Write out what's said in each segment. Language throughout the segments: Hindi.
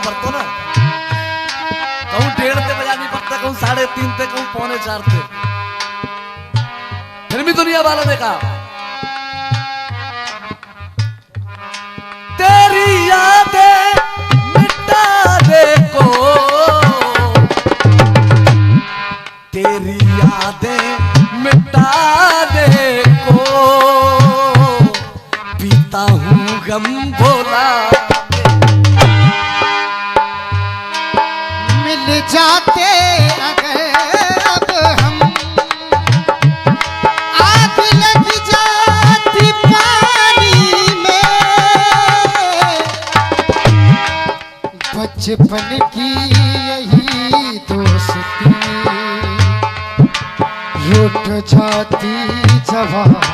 भरतो ना, कहूँ 1:30 पे बजा नहीं पड़ता, कहूँ 3:30 पे, कहूँ 3:45 पे, फिर भी दुनिया वालों ने कहा तेरी यादें मिटा दे को, तेरी यादें मिटा दे को, पीता हूँ गम भोला, मिल जाते अगर अब हम, आग लग जाती पानी में, बचपन की यही दोस्ती रुक जाती जवानी।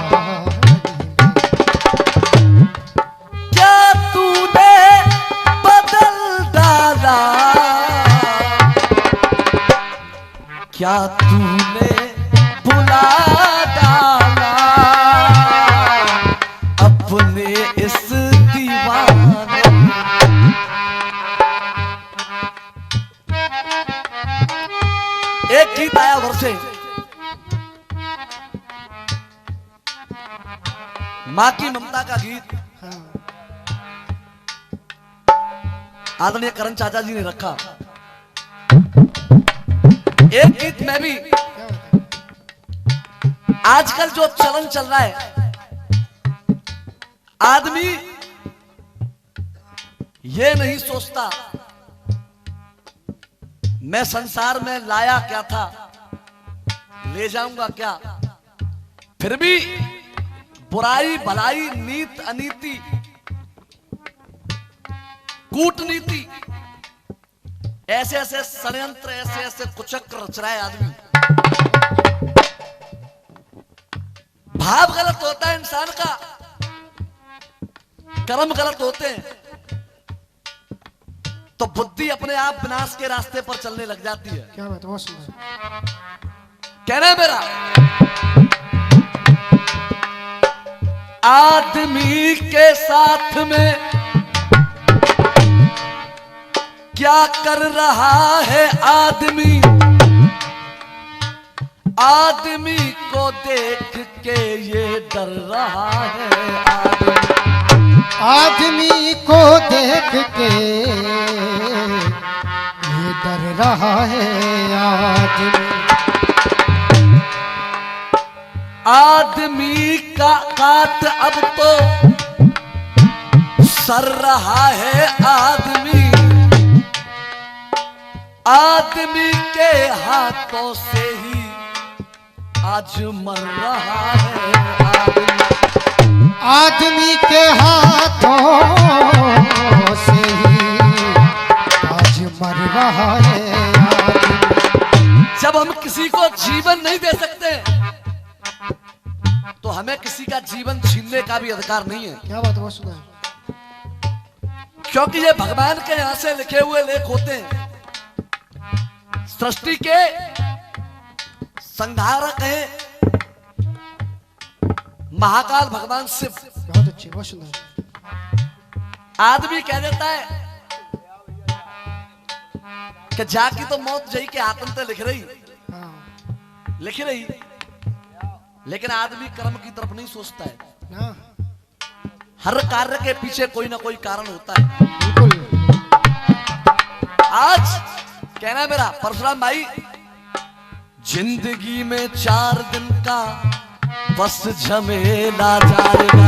क्या तूने बदल डाला, क्या तूने बुला डाला अपने इस दीवाने। एक गीत आया वर्षे, माँ की ममता का गीत, आदरणीय करण चाचा जी ने रखा। एक गीत में भी आजकल जो चलन चल रहा है, आदमी ये नहीं सोचता मैं संसार में लाया क्या था, ले जाऊंगा क्या, फिर भी बुराई भलाई नीत अनीति कूटनीति ऐसे ऐसे षड्यंत्र ऐसे ऐसे कुचक्र रच रहा है आदमी। भाव गलत होता है इंसान का, कर्म गलत होते हैं, तो बुद्धि अपने आप विनाश के रास्ते पर चलने लग जाती है। क्या बात, बहुत सुंदर कहना है मेरा, आदमी के साथ में क्या कर रहा है आदमी, आदमी को देख के ये डर रहा है आदमी को देख के ये डर रहा है आदमी। आदमी का काट अब तो सर रहा है आदमी, आदमी के हाथों से ही आज मर रहा है आदमी, आदमी के हाथों से ही आज मर रहा है आदमी। जब हम किसी को जीवन नहीं दे सकते तो हमें किसी का जीवन छीनने का भी अधिकार नहीं है। क्या बात, बहुत सुंदर। क्योंकि ये भगवान के यहां से लिखे हुए लेख होते हैं, सृष्टि के संहारक हैं महाकाल भगवान शिव। बहुत अच्छी, बहुत सुंदर। आदमी कह देता है कि जाकी तो मौत जई के आत्म ते लिख रही, लिख रही, लेकिन आदमी कर्म की तरफ नहीं सोचता है। हर कार्य के पीछे कोई ना कोई कारण होता है। बिल्कुल। आज कहना मेरा परशुराम भाई, जिंदगी में 4 दिन का बस झमेला जाएगा,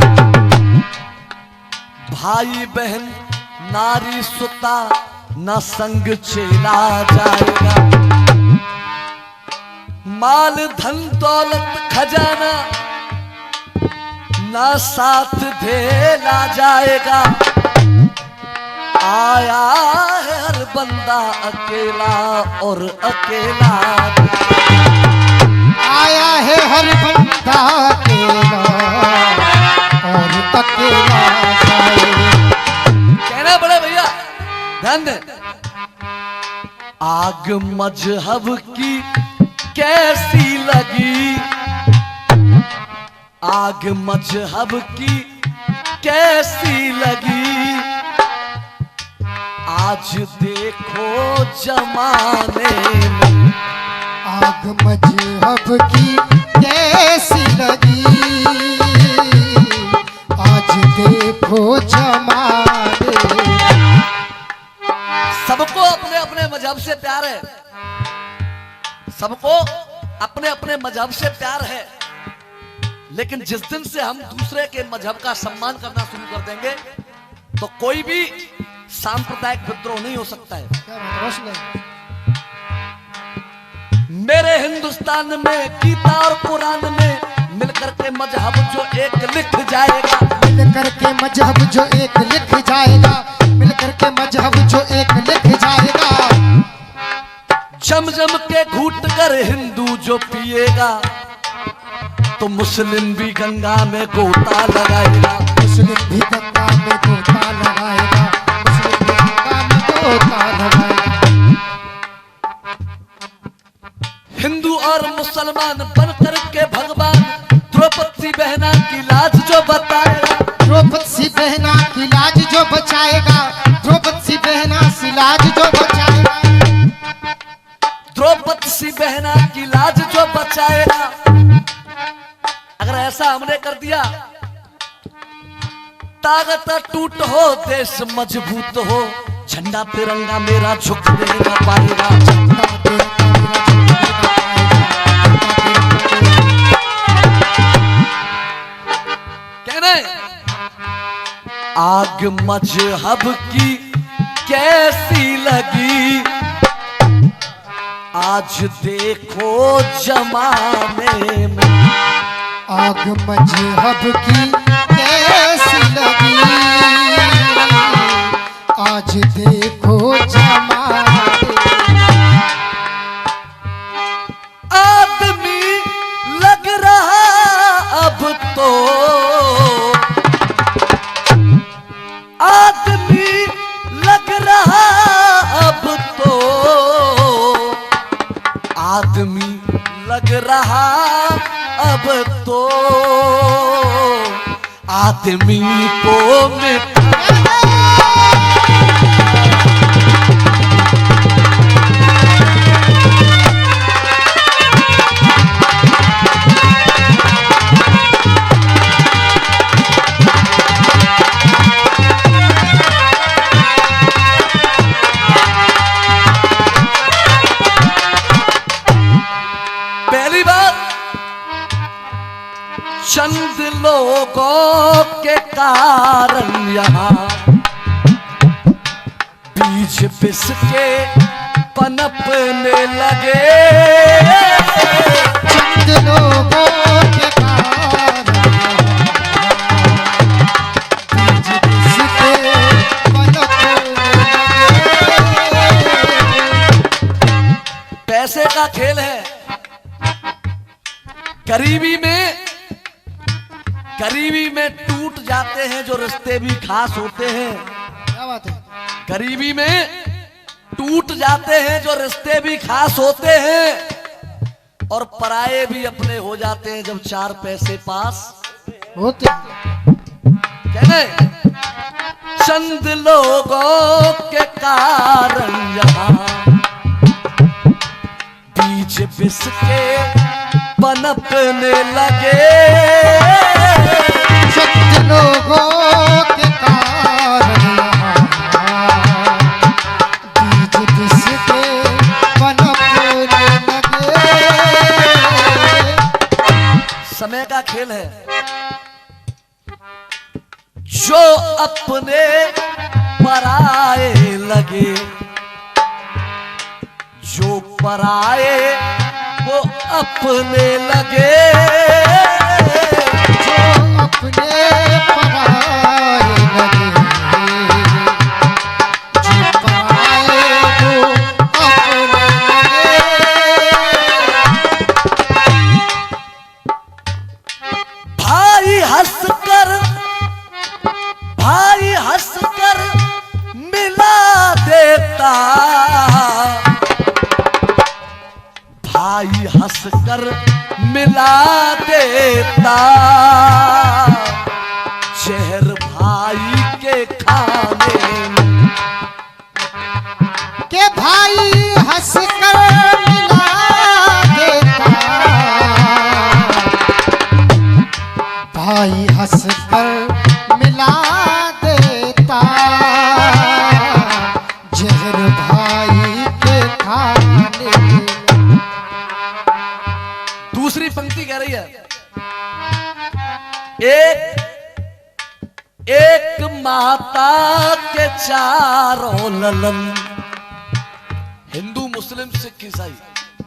भाई बहन नारी सुता न संग चेला जाएगा, माल धन दौलत खजाना ना साथ धेला जाएगा, आया है हर बंदा अकेला और अकेला, आया है हर बंदा अकेला और अकेला जाएगा। कहना पड़े भैया, ध्यान दे। आग मजहब की कैसी लगी, आग मजहब की कैसी लगी, आज देखो जमाने में आग मजहब की कैसी लगी, आज देखो जमाने। सबको अपने अपने मजहब से प्यार है, सबको अपने अपने मजहब से प्यार है, लेकिन जिस दिन से हम दूसरे के मजहब का सम्मान करना शुरू कर देंगे तो कोई भी सांप्रदायिक विद्रोह नहीं हो सकता है। मेरे हिंदुस्तान में गीता और कुरान में मिलकर के मजहब जो एक लिख जाएगा, मिलकर के मजहब जो एक लिख जाएगा, मिलकर के मजहब जो एक लिख जाएगा। जम जम के घूट कर हिंदू जो पिएगा तो मुस्लिम भी गंगा में गोता लगाएगा, मुस्लिम भी गंगा में गोता लगाएगा, मुस्लिम भी गंगा में गोता लगाएगा। हिंदू और मुसलमान बनकर के भगवान द्रौपदी बहना की लाज जो बताएगा, द्रौपदी बहना की लाज जो बचाएगा, द्रौपदी बहना की लाज जो बचाएगा, द्रौपदी बहना की लाज जो बचाएगा। अगर ऐसा हमने कर दिया, ताकत टूट हो देश मजबूत हो, झंडा तिरंगा मेरा झुक नहीं ना पाएगा। कहने आग मजहब की कैसी लगी, आज देखो जमाने में। आग मजहब की कैसी लगी, आज देखो जमाने। आदमी लग रहा अब तो, आदमी लग रहा अब तो, आदमी लग रहा अब तो, आदमी को मिटा। पहली बात, चंद लोगों के कारण यहाँ बीज पिस के पनपने लगे, चंद लोगों के कारण बीज पिस के पनपने लगे। पैसे का खेल है। गरीबी में टूट जाते हैं जो रिश्ते भी खास होते हैं। क्या बात है? गरीबी में टूट जाते हैं जो रिश्ते भी खास होते हैं, और पराये भी अपने हो जाते हैं जब चार पैसे पास होते। कहने चंद लोगों के कारण यहाँ बीज बिस के पनपने लगे, चंद लोगों के कारण बीज बिस के पनपने लगे। समय का खेल है। जो अपने पराए लगे, जो पराए वो अपने लगे, जो अपने पराए लगे, जो पराए वो अपने लगे। भाई हंसकर मिला देता, भाई हंसकर मिला देता, जहर भाई के खाने में। है। एक माता के चारों ललन, हिंदू मुस्लिम सिख ईसाई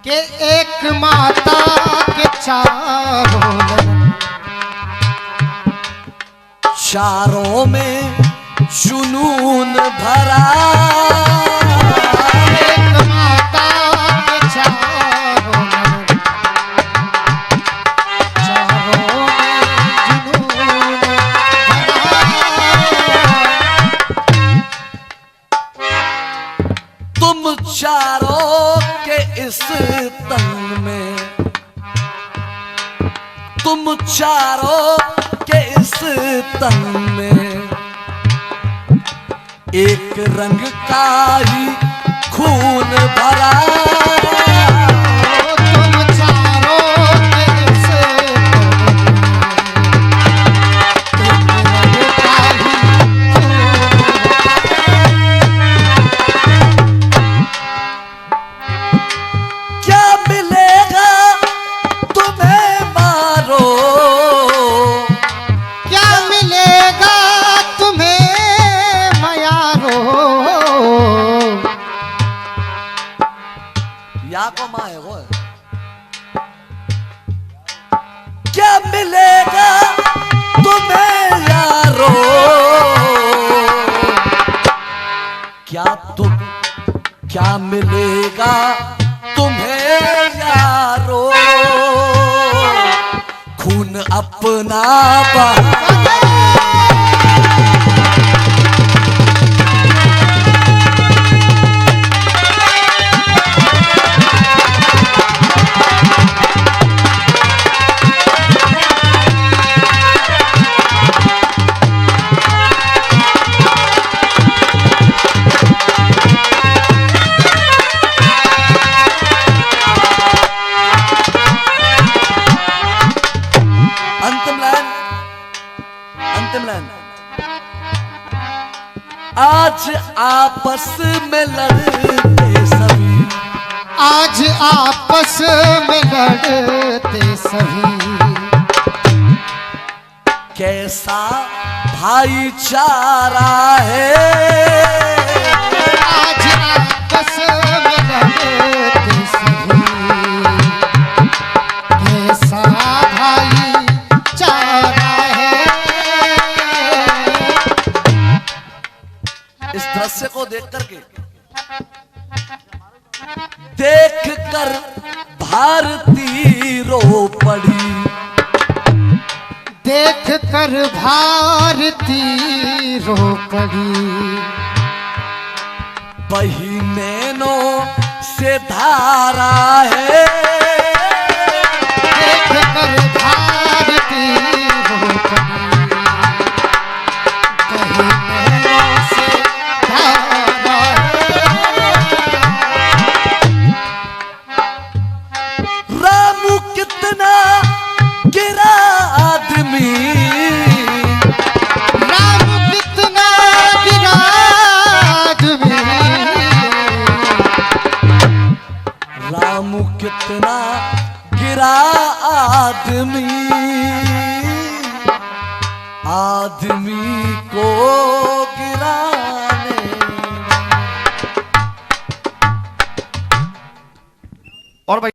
के एक माता के चारों ललन, चारों में जुनून भरा, एक माता के चारों ललन, चारों में जुनून भरा। तुम चारों के इस तन में, तुम चारों के इस तन में एक रंग का ही खून भरा, तुम चारों के इस तन में एक रंग का ही क्या मिलेगा तुम्हें मारो, क्या मिलेगा तुम्हें मयारो, या को माँ है वो, क्या मिलेगा तुम्हें यारो, क्या मिलेगा तुम्हें यारो, खून अपना बहा, आज आपस में लड़ते सभी, आज आपस में लड़ते सभी, कैसा भाईचारा है, आज आपस में लड़ते सभी, कैसा भाईचारा है। इस दृश्य को देख कर भारती रो पड़ी, देख कर भारती रो पड़ी, बही नैनों से धारा है, देख कर भारती रो पड़ी, बही नैनों से धारा है। रामू कितना गिरा आदमी, राम कितना गिरा आदमी, रामू कितना गिरा आदमी, आदमी को गिराने और भाई